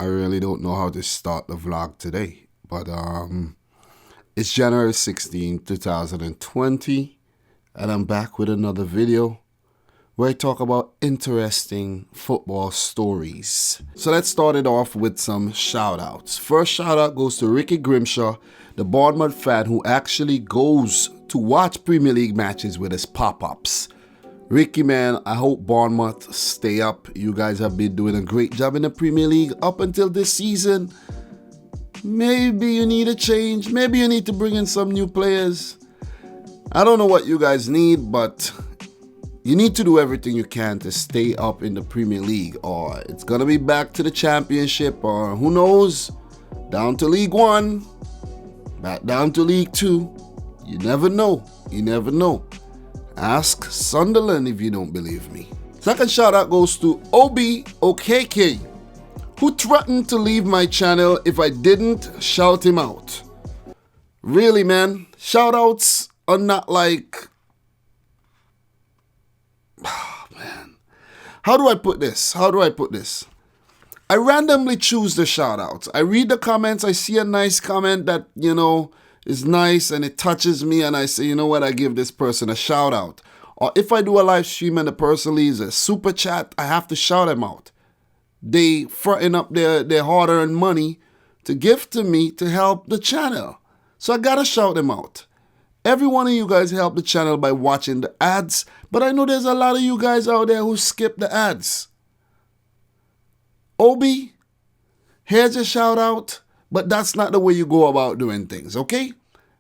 I really don't know how to start the vlog today, but it's January 16th, 2020, and I'm back with another video where I talk about interesting football stories. So let's start it off with some shout outs. First shout out goes to Ricky Grimshaw, the Bournemouth fan who actually goes to watch Premier League matches with his pop-ups. Ricky, man, I hope Bournemouth stay up. You guys have been doing a great job in the Premier League up until this season. Maybe you need a change. Maybe you need to bring in some new players. I don't know what you guys need, but you need to do everything you can to stay up in the Premier League, or it's going to be back to the Championship, or who knows, down to League One, back down to League Two. You never know. You never know. Ask Sunderland if you don't believe me. Second shout out goes to OBOKK, who threatened to leave my channel if I didn't shout him out. Really, man, shout outs are not like... Oh, man. How do I put this? I randomly choose the shout outs. I read the comments, I see a nice comment that, is nice and it touches me, and I say, you know what, I give this person a shout out. Or if I do a live stream and the person leaves a super chat, I have to shout them out. They fronting up their hard-earned money to give to me to help the channel. So I gotta shout them out. Every one of you guys help the channel by watching the ads, but I know there's a lot of you guys out there who skip the ads. Obi, here's your shout out. But that's not the way you go about doing things, okay?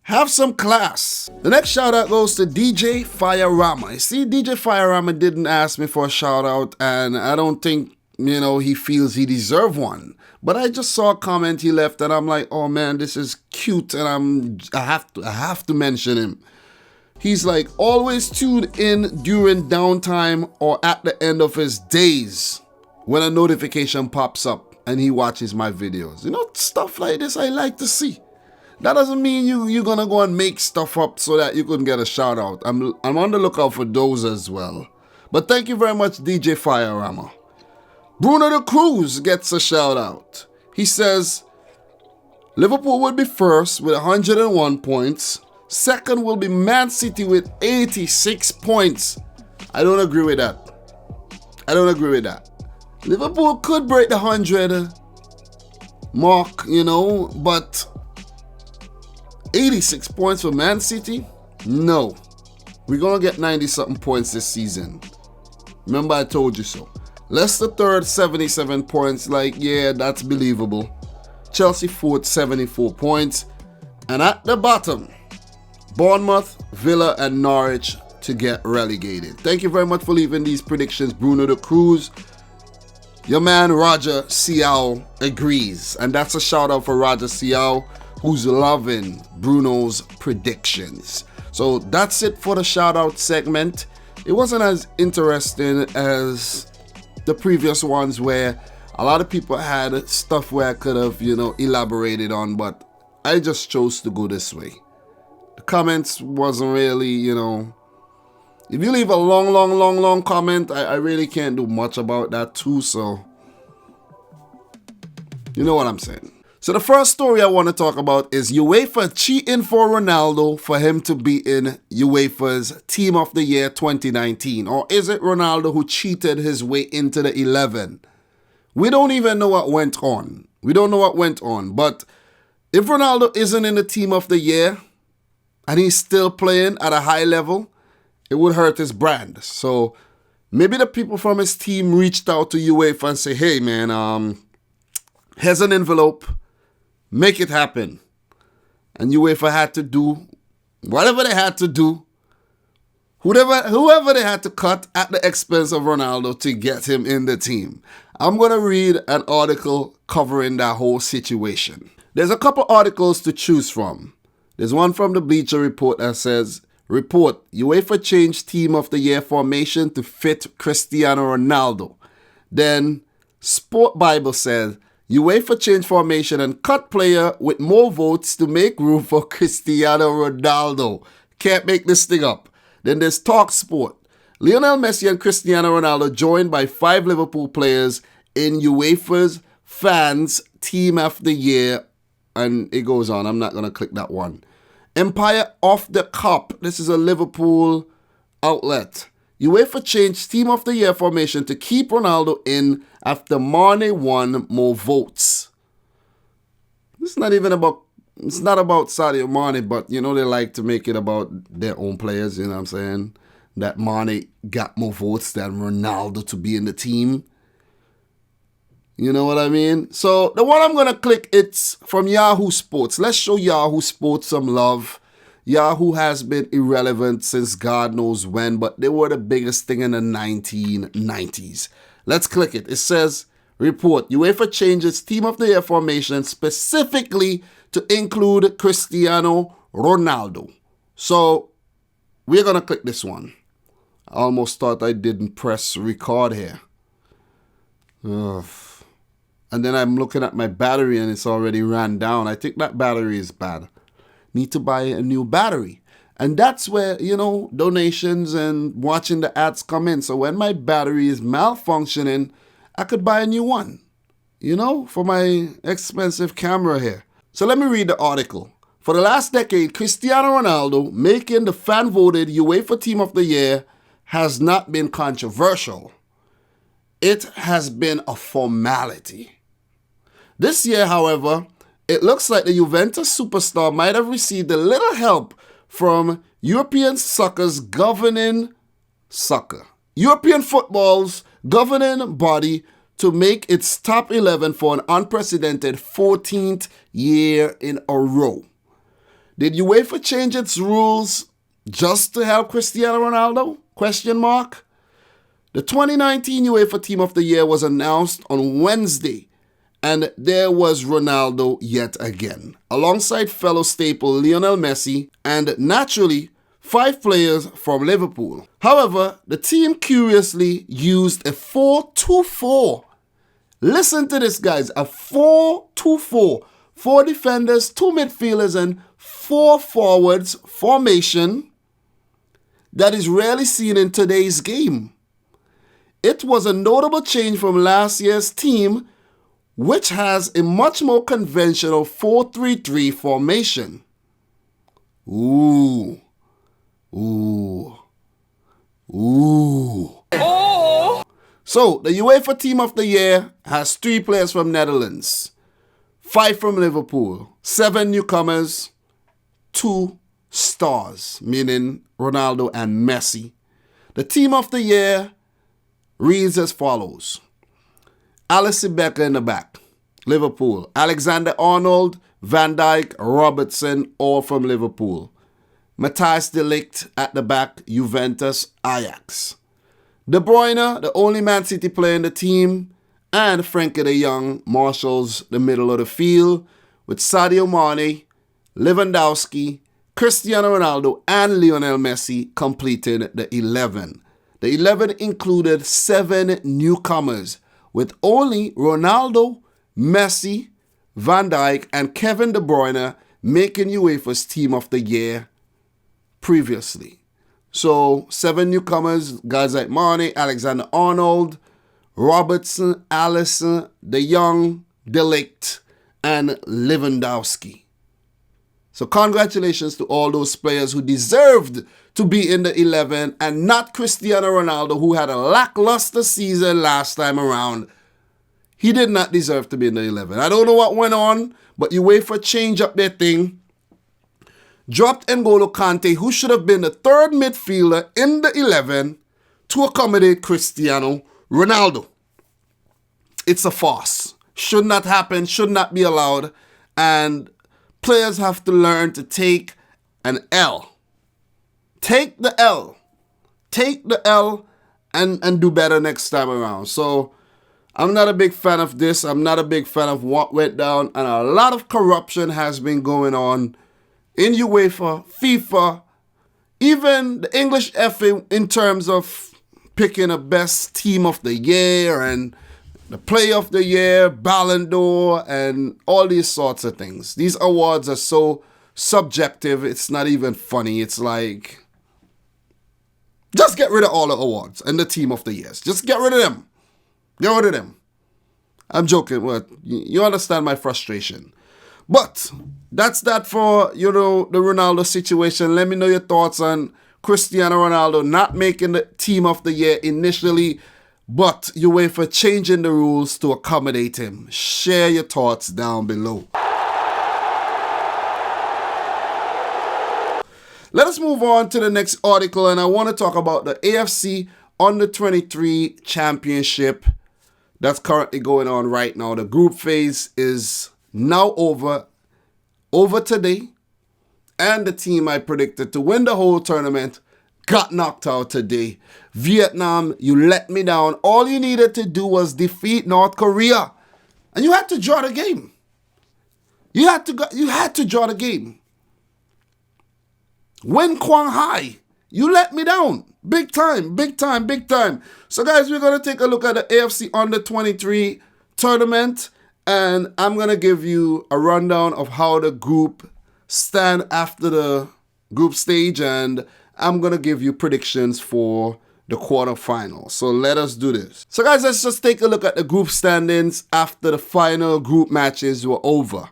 Have some class. The next shout out goes to DJ Fiorama. You see, DJ Fiorama didn't ask me for a shout out, and I don't think, he feels he deserves one. But I just saw a comment he left, and I'm like, oh man, this is cute, and I have to mention him. He's like, always tuned in during downtime or at the end of his days when a notification pops up and he watches my videos. Stuff like this I like to see. That doesn't mean you're gonna go and make stuff up so that you couldn't get a shout out. I'm on the lookout for those as well. But thank you very much, DJ Fiorama. Bruno the Cruz gets a shout out. He says, Liverpool will be first with 101 points. Second will be Man City with 86 points. I don't agree with that. Liverpool could break the 100 mark, but 86 points for Man City? No. We're going to get 90-something points this season. Remember, I told you so. Leicester third, 77 points. Yeah, that's believable. Chelsea fourth, 74 points. And at the bottom, Bournemouth, Villa, and Norwich to get relegated. Thank you very much for leaving these predictions, Bruno the Cruz. Your man Roger Ciao agrees, and that's a shout out for Roger Ciao, who's loving Bruno's predictions. So that's it for the shout out segment. It wasn't as interesting as the previous ones where a lot of people had stuff where I could have, elaborated on, but I just chose to go this way. The comments wasn't really, if you leave a long comment, I really can't do much about that too, so you know what I'm saying. So the first story I want to talk about is UEFA cheating for Ronaldo for him to be in UEFA's Team of the Year 2019. Or is it Ronaldo who cheated his way into the 11? We don't even know what went on. But if Ronaldo isn't in the Team of the Year and he's still playing at a high level, it would hurt his brand. So maybe the people from his team reached out to UEFA and say, hey man, here's an envelope, make it happen. And UEFA had to do whatever they had to do, whoever they had to cut at the expense of Ronaldo to get him in the team. I'm going to read an article covering that whole situation. There's a couple articles to choose from. There's one from the Bleacher Report that says, Report, UEFA changed Team of the Year formation to fit Cristiano Ronaldo. Then Sport Bible says, UEFA changed formation and cut player with more votes to make room for Cristiano Ronaldo. Can't make this thing up. Then there's Talk Sport. Lionel Messi and Cristiano Ronaldo joined by 5 Liverpool players in UEFA's fans team of the year, and it goes on. I'm not going to click that one. Empire of the Cup. This is a Liverpool outlet. UEFA changed team of the year formation to keep Ronaldo in after Mane won more votes. It's not about Sadio Mane, but you know, they like to make it about their own players, you know what I'm saying? That Mane got more votes than Ronaldo to be in the team. You know what I mean? So the one I'm going to click, it's from Yahoo Sports. Let's show Yahoo Sports some love. Yahoo has been irrelevant since God knows when, but they were the biggest thing in the 1990s. Let's click it. It says, report, UEFA changes team of the year formation specifically to include Cristiano Ronaldo. So we're going to click this one. I almost thought I didn't press record here. Ugh. And then I'm looking at my battery and it's already ran down. I think that battery is bad. Need to buy a new battery. And that's where, you know, donations and watching the ads come in. So when my battery is malfunctioning, I could buy a new one, you know, for my expensive camera here. So let me read the article. For the last decade, Cristiano Ronaldo making the fan-voted UEFA Team of the Year has not been controversial. It has been a formality. This year, however, it looks like the Juventus superstar might have received a little help from European football's governing body to make its top 11 for an unprecedented 14th year in a row. Did UEFA change its rules just to help Cristiano Ronaldo? Question mark. The 2019 UEFA Team of the Year was announced on Wednesday, and there was Ronaldo yet again, alongside fellow staple Lionel Messi and, naturally, 5 players from Liverpool. However, the team curiously used a 4-2-4. Listen to this, guys, a 4-2-4. 4 defenders, 2 midfielders, and 4 forwards formation that is rarely seen in today's game. It was a notable change from last year's team, which has a much more conventional 4-3-3 formation. Ooh. So, the UEFA Team of the Year has 3 players from Netherlands, 5 from Liverpool, 7 newcomers, 2 stars, meaning Ronaldo and Messi. The Team of the Year reads as follows. Alisson Becker in the back, Liverpool. Alexander-Arnold, Van Dijk, Robertson, all from Liverpool. Matthijs de Ligt at the back, Juventus, Ajax. De Bruyne, the only Man City player in the team, and Frenkie de Jong marshals the middle of the field with Sadio Mane, Lewandowski, Cristiano Ronaldo, and Lionel Messi completing the 11. The 11 included 7 newcomers, with only Ronaldo, Messi, Van Dijk, and Kevin De Bruyne making UEFA's Team of the Year previously. So 7 newcomers, guys like Mane, Alexander-Arnold, Robertson, Alisson, De Jong, De Ligt, and Lewandowski. So congratulations to all those players who deserved to be in the 11 and not Cristiano Ronaldo, who had a lackluster season last time around. He did not deserve to be in the 11. I don't know what went on, but UEFA changed up their thing. Dropped N'Golo Kante, who should have been the 3rd midfielder in the 11, to accommodate Cristiano Ronaldo. It's a farce. Should not happen, should not be allowed, and players have to learn to take an L. Take the L. Take the L and do better next time around. So I'm not a big fan of this. I'm not a big fan of what went down, and a lot of corruption has been going on in UEFA, FIFA, even the English FA in terms of picking a best team of the year and the player of the year, Ballon d'Or, and all these sorts of things. These awards are so subjective, it's not even funny. It's like, just get rid of all the awards and the team of the years. Just get rid of them. Get rid of them. I'm joking, but you understand my frustration. But that's that for, the Ronaldo situation. Let me know your thoughts on Cristiano Ronaldo not making the team of the year initially, but UEFA changing the rules to accommodate him. Share your thoughts down below. Let us move on to the next article, and I want to talk about the AFC Under-23 Championship that's currently going on right now. The group phase is now over today, and the team I predicted to win the whole tournament got knocked out today. Vietnam, you let me down. All you needed to do was defeat North Korea, and you had to draw the game. You had to draw the game. Win Quang Hai, you let me down. Big time, big time, big time. So guys, we're going to take a look at the AFC Under-23 tournament, and I'm going to give you a rundown of how the group stand after the group stage, and I'm going to give you predictions for the quarterfinals. So let us do this. So guys, let's just take a look at the group standings after the final group matches were over.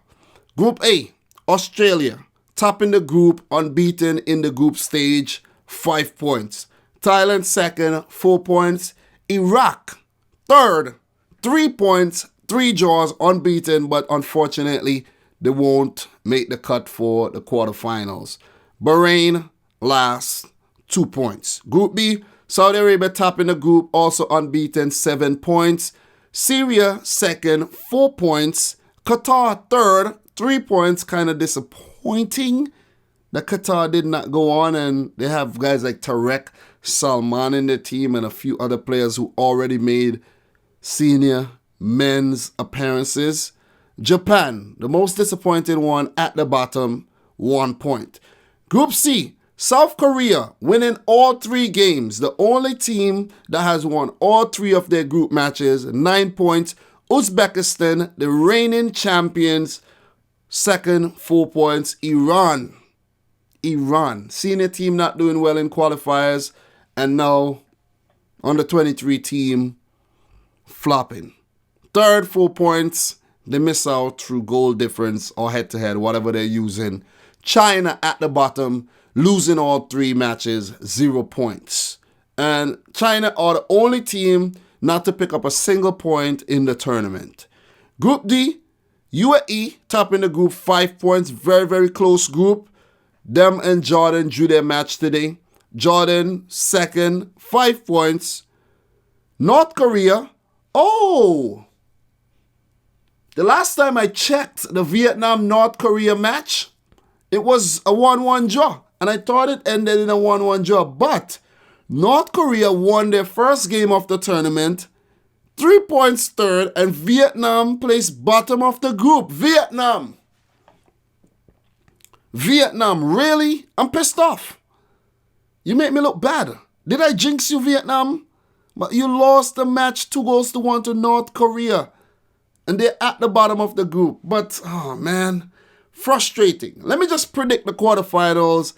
Group A, Australia, topping the group, unbeaten in the group stage, 5 points. Thailand second, 4 points. Iraq third, 3 points, 3 draws, unbeaten, but unfortunately, they won't make the cut for the quarterfinals. Bahrain last, 2 points. Group B, Saudi Arabia topping the group, also unbeaten, 7 points. Syria second, 4 points. Qatar third, 3 points, kind of disappointing that Qatar did not go on, and they have guys like Tarek Salman in their team and a few other players who already made senior men's appearances. Japan, the most disappointing one, at the bottom, 1 point. Group C, South Korea winning all 3 games. The only team that has won all 3 of their group matches, 9 points. Uzbekistan, the reigning champions, second, 4 points. Iran, senior team not doing well in qualifiers, and now Under-23 team flopping. Third, 4 points. They miss out through goal difference or head-to-head, whatever they're using. China at the bottom, losing all 3 matches, 0 points. And China are the only team not to pick up a single point in the tournament. Group D, UAE topping the group, 5 points. Very, very close group. Them and Jordan drew their match today. Jordan second, 5 points. North Korea, the last time I checked the Vietnam-North Korea match, it was a 1-1 draw. And I thought it ended in a 1-1 draw. But North Korea won their first game of the tournament, 3 points third, and Vietnam placed bottom of the group. Vietnam, really? I'm pissed off. You make me look bad. Did I jinx you, Vietnam? But you lost the match 2-1 to North Korea. And they're at the bottom of the group. But, oh man, frustrating. Let me just predict the quarterfinals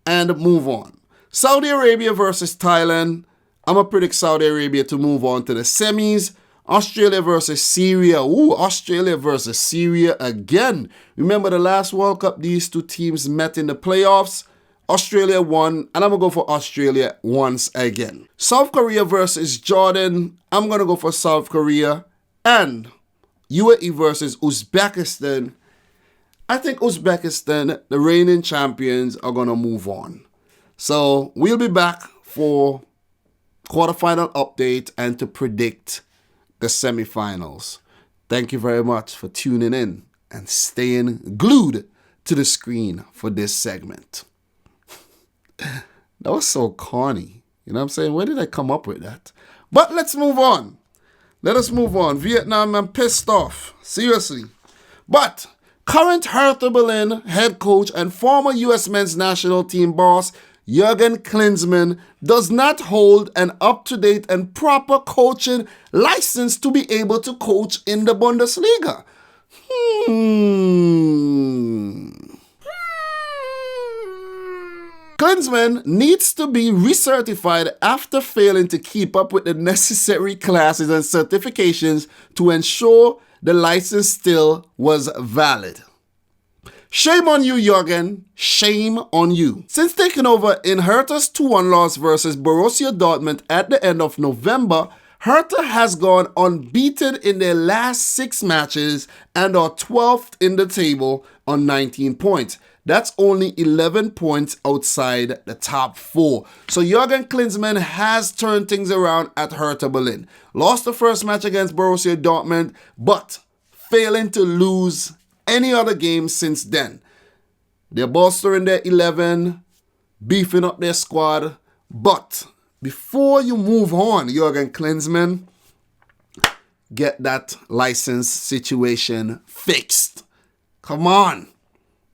and move on. Saudi Arabia versus Thailand. I'm going to predict Saudi Arabia to move on to the semis. Australia versus Syria. Australia versus Syria again. Remember the last World Cup, these 2 teams met in the playoffs. Australia won, and I'm going to go for Australia once again. South Korea versus Jordan. I'm going to go for South Korea. And UAE versus Uzbekistan. I think Uzbekistan, the reigning champions, are going to move on. So we'll be back for quarterfinal update and to predict the semifinals. Thank you very much for tuning in and staying glued to the screen for this segment. That was so corny. You know what I'm saying? Where did I come up with that? But let's move on. Let us move on. Vietnam, I'm pissed off. Seriously. But current Hertha Berlin head coach and former U.S. men's national team boss Jurgen Klinsmann does not hold an up-to-date and proper coaching license to be able to coach in the Bundesliga. Klinsmann needs to be recertified after failing to keep up with the necessary classes and certifications to ensure the license still was valid. Shame on you, Jurgen. Shame on you. Since taking over in Hertha's 2-1 loss versus Borussia Dortmund at the end of November, Hertha has gone unbeaten in their last 6 matches and are 12th in the table on 19 points. That's only 11 points outside the top 4. So Jurgen Klinsmann has turned things around at Hertha Berlin. Lost the first match against Borussia Dortmund, but failing to lose any other game since then. They're bolstering their 11, beefing up their squad. But before you move on, Jurgen Klinsmann, get that license situation fixed. Come on.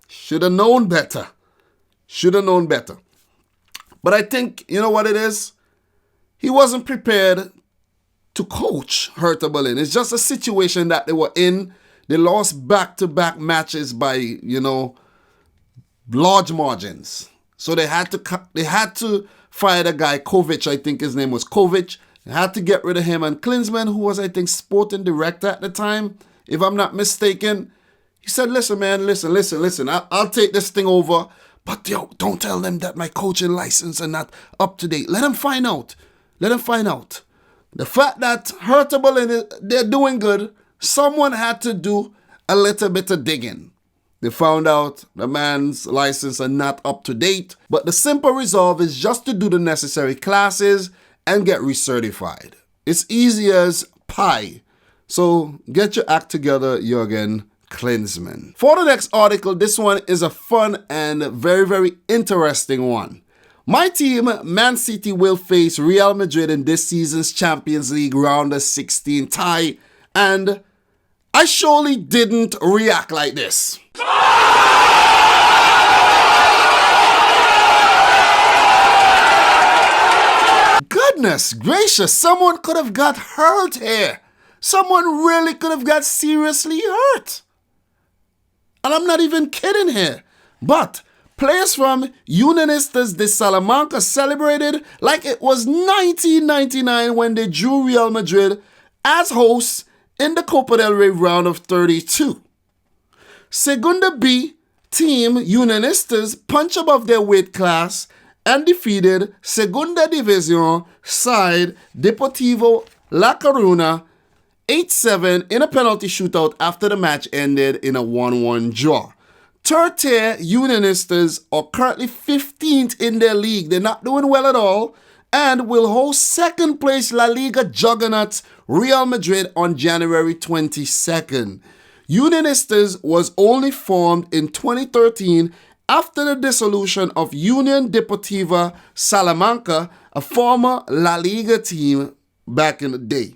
Should have known better. Should have known better. But I think, you know what it is? He wasn't prepared to coach Hertha Berlin. It's just a situation that they were in. They lost back-to-back matches by, large margins. So they had to fire the guy, Kovic, I think his name was Kovic. They had to get rid of him. And Klinsmann, who was, I think, sporting director at the time, if I'm not mistaken, he said, listen, man, listen. I'll take this thing over. But, don't tell them that my coaching license are not up to date. Let them find out. The fact that Hertha Berlin, they're doing good, someone had to do a little bit of digging. They found out the man's license are not up to date. But the simple resolve is just to do the necessary classes and get recertified. It's easy as pie. So get your act together, Jurgen Klinsmann. For the next article, this one is a fun and very, very interesting one. My team, Man City, will face Real Madrid in this season's Champions League round of 16 tie, and I surely didn't react like this. Goodness gracious, someone could have got hurt here. Someone really could have got seriously hurt. And I'm not even kidding here. But players from Unionistas de Salamanca celebrated like it was 1999 when they drew Real Madrid as hosts in the Copa del Rey round of 32. Segunda B team Unionistas punched above their weight class and defeated Segunda División side Deportivo La Coruna 8-7 in a penalty shootout after the match ended in a 1-1 draw. Third tier Unionistas are currently 15th in their league. They're not doing well at all and will host second place La Liga juggernauts Real Madrid on January 22nd. Unionistas was only formed in 2013 after the dissolution of Unión Deportiva Salamanca, a former La Liga team back in the day.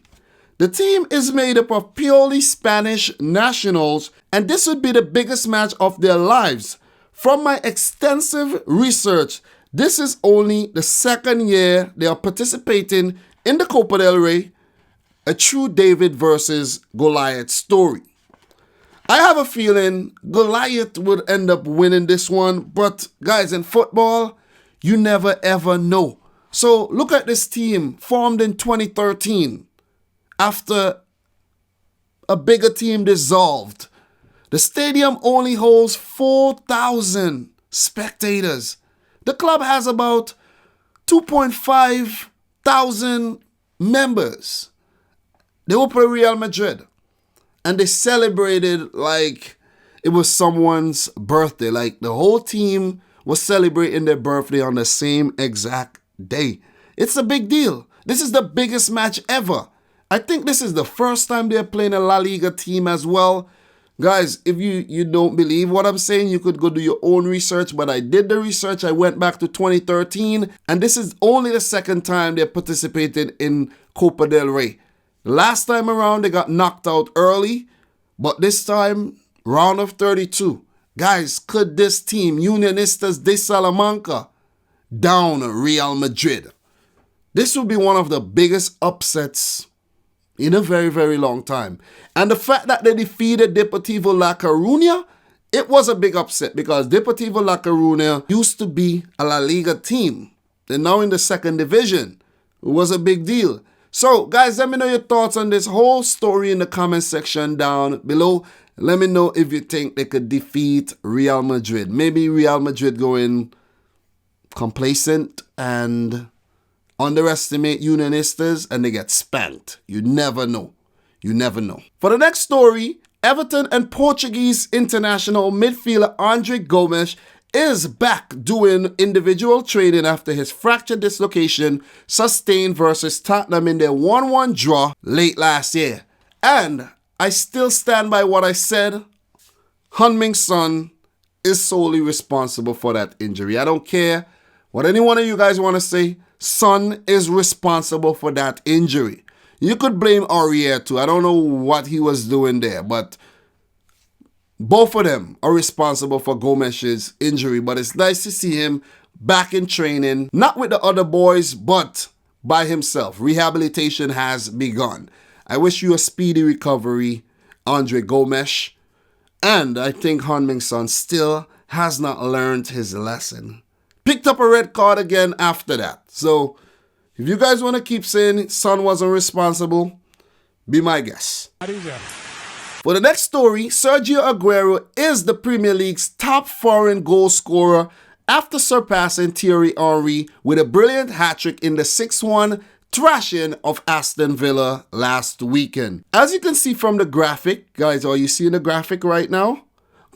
The team is made up of purely Spanish nationals, and this would be the biggest match of their lives. From my extensive research, this is only the second year they are participating in the Copa del Rey, a true David versus Goliath story. I have a feeling Goliath would end up winning this one, but guys, in football, you never ever know. So look at this team formed in 2013. After a bigger team dissolved, the stadium only holds 4,000 spectators. The club has about 2.5 thousand members. They will play Real Madrid, and they celebrated like it was someone's birthday. Like the whole team was celebrating their birthday on the same exact day. It's a big deal. This is the biggest match ever. I think this is the first time they're playing a La Liga team as well. Guys, if you don't believe what I'm saying, you could go do your own research. But I did the research. I went back to 2013. And this is only the second time they participated in Copa del Rey. Last time around, they got knocked out early. But this time, round of 32. Guys, could this team, Unionistas de Salamanca, down Real Madrid? This will be one of the biggest upsets in a very, very long time. And the fact that they defeated Deportivo La Coruña it was a big upset because Deportivo La Coruña used to be a La Liga team. They're now in the second division. It was a big deal. So, guys, let me know your thoughts on this whole story in the comment section down below. Let me know if you think they could defeat Real Madrid. Maybe Real Madrid going complacent and underestimate unionistas and they get spanked. You never know. You never know. For the next story, Everton and Portuguese international midfielder Andre Gomes is back doing individual training after his fracture dislocation sustained versus Tottenham in their 1-1 draw late last year. And I still stand by what I said. Heung-min Son is solely responsible for that injury. I don't care what any one of you guys want to say. Son is responsible for that injury. You could blame Aurier too. I don't know what he was doing there, but both of them are responsible for Gomez's injury. But it's nice to see him back in training, not with the other boys, but by himself. Rehabilitation has begun. I wish you a speedy recovery, Andre Gomes. And I think Heung-min Son still has not learned his lesson. Picked up a red card again after that. So, if you guys want to keep saying Son wasn't responsible, be my guest. For the next story, Sergio Aguero is the Premier League's top foreign goal scorer after surpassing Thierry Henry with a brilliant hat-trick in the 6-1 thrashing of Aston Villa last weekend. As you can see from the graphic, guys, are you seeing the graphic right now?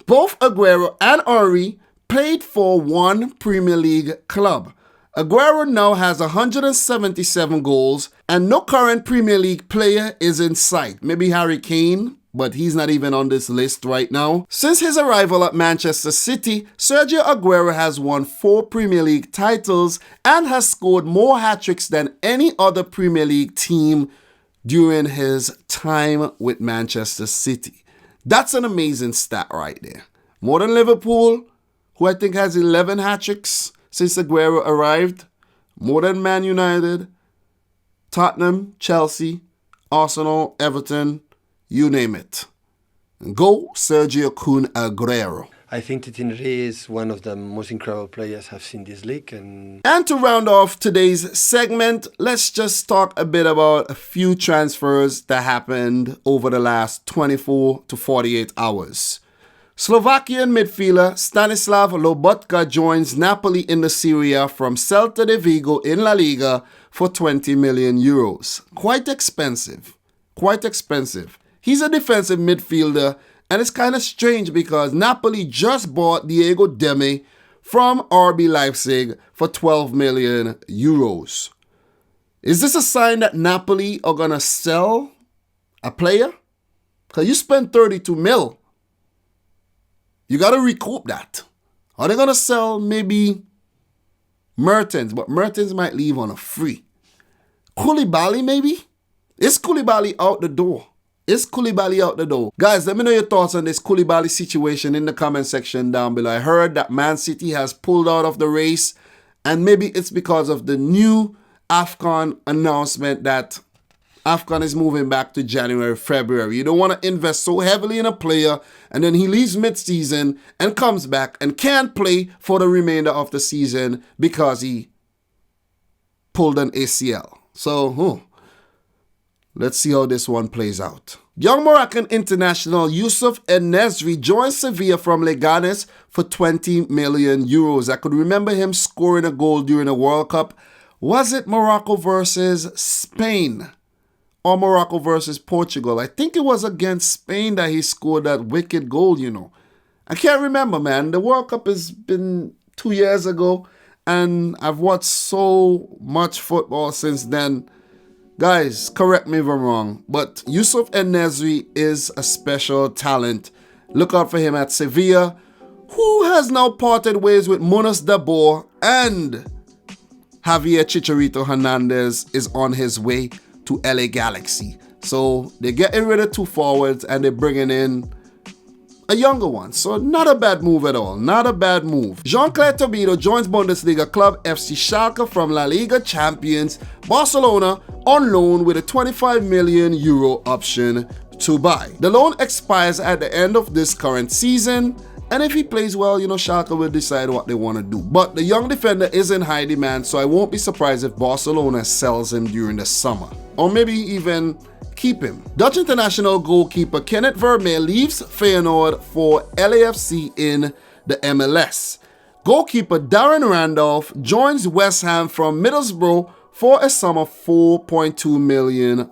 Both Aguero and Henry played for one Premier League club. Aguero now has 177 goals and no current Premier League player is in sight. Maybe Harry Kane, but he's not even on this list right now. Since his arrival at Manchester City, Sergio Aguero has won 4 Premier League titles and has scored more hat-tricks than any other Premier League team during his time with Manchester City. That's an amazing stat right there. More than Liverpool, who I think has 11 hat-tricks since Aguero arrived. More than Man United, Tottenham, Chelsea, Arsenal, Everton, you name it. Go Sergio Kun Aguero. I think Thierry is one of the most incredible players I've seen this league. And to round off today's segment, let's just talk a bit about a few transfers that happened over the last 24 to 48 hours. Slovakian midfielder Stanislav Lobotka joins Napoli in the Serie A from Celta de Vigo in La Liga for 20 million euros. Quite expensive. Quite expensive. He's a defensive midfielder, and it's kind of strange because Napoli just bought Diego Demme from RB Leipzig for 12 million euros. Is this a sign that Napoli are going to sell a player? Because you spent 32 mil. You got to recoup that. Are they going to sell maybe Mertens? But Mertens might leave on a free. Koulibaly maybe? Is Koulibaly out the door? Is Koulibaly out the door? Guys, let me know your thoughts on this Koulibaly situation in the comment section down below. I heard that Man City has pulled out of the race. And maybe it's because of the new AFCON announcement that AFCON is moving back to January, February. You don't want to invest so heavily in a player and then he leaves mid-season and comes back and can't play for the remainder of the season because he pulled an ACL. So, let's see how this one plays out. Young Moroccan international Youssef En-Nesyri joins Sevilla from Leganes for 20 million euros. I could remember him scoring a goal during the World Cup. Was it Morocco versus Spain? Or Morocco versus Portugal? I think it was against Spain that he scored that wicked goal, you know. I can't remember, man. The World Cup has been 2 years ago, and I've watched so much football since then. Guys, correct me if I'm wrong, but Youssef En-Nesyri is a special talent. Look out for him at Sevilla, who has now parted ways with Munas Dabor, and Javier Chicharito Hernandez is on his way to LA Galaxy. So they're getting rid of 2 forwards and they're bringing in a younger one. So not a bad move at all. Not a bad move. Jean-Claire Todibo joins Bundesliga club FC Schalke from La Liga champions Barcelona on loan with a 25 million euro option to buy. The loan expires at the end of this current season And if he plays well, Schalke will decide what they want to do. But the young defender is in high demand, so I won't be surprised if Barcelona sells him during the summer. Or maybe even keep him. Dutch international goalkeeper Kenneth Vermeer leaves Feyenoord for LAFC in the MLS. Goalkeeper Darren Randolph joins West Ham from Middlesbrough for a sum of £4.2 million.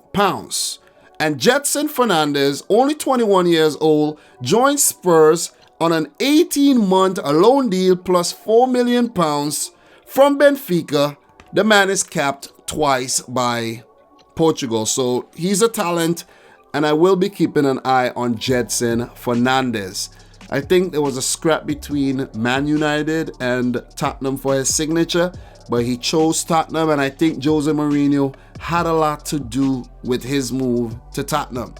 And Jetson Fernandez, only 21 years old, joins Spurs on an 18-month loan deal plus £4 million from Benfica. The man is capped twice by Portugal, so he's a talent, and I will be keeping an eye on Jetson Fernandez. I think there was a scrap between Man United and Tottenham for his signature, but he chose Tottenham, and I think Jose Mourinho had a lot to do with his move to Tottenham.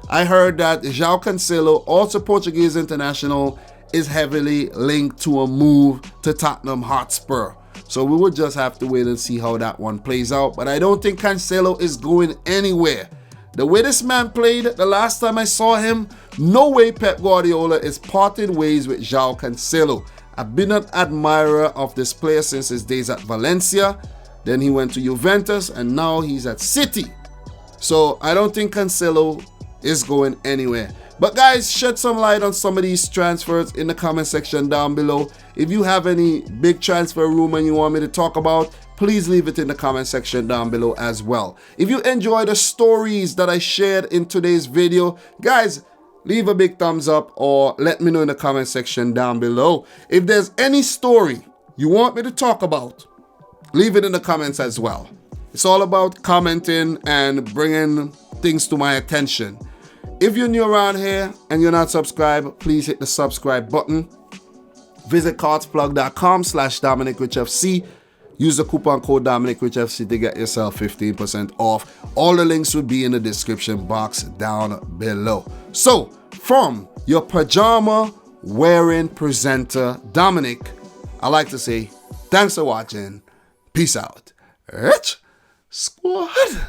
I heard that João Cancelo, also Portuguese international, is heavily linked to a move to Tottenham Hotspur. So we will just have to wait and see how that one plays out. But I don't think Cancelo is going anywhere. The way this man played the last time I saw him, no way Pep Guardiola is parting ways with João Cancelo. I've been an admirer of this player since his days at Valencia. Then he went to Juventus and now he's at City. So I don't think Cancelo is going anywhere. But guys, shed some light on some of these transfers in the comment section down below. If you have any big transfer rumor you want me to talk about, please leave it in the comment section down below as well. If you enjoy the stories that I shared in today's video, guys, leave a big thumbs up or let me know in the comment section down below. If there's any story you want me to talk about, leave it in the comments as well. It's all about commenting and bringing things to my attention. If you're new around here and you're not subscribed, please hit the subscribe button. Visit cardsplug.com/dominicrichfc. Use the coupon code dominicrichfc to get yourself 15% off. All the links will be in the description box down below. So, from your pajama wearing presenter, Dominic, I like to say thanks for watching. Peace out. Rich Squad.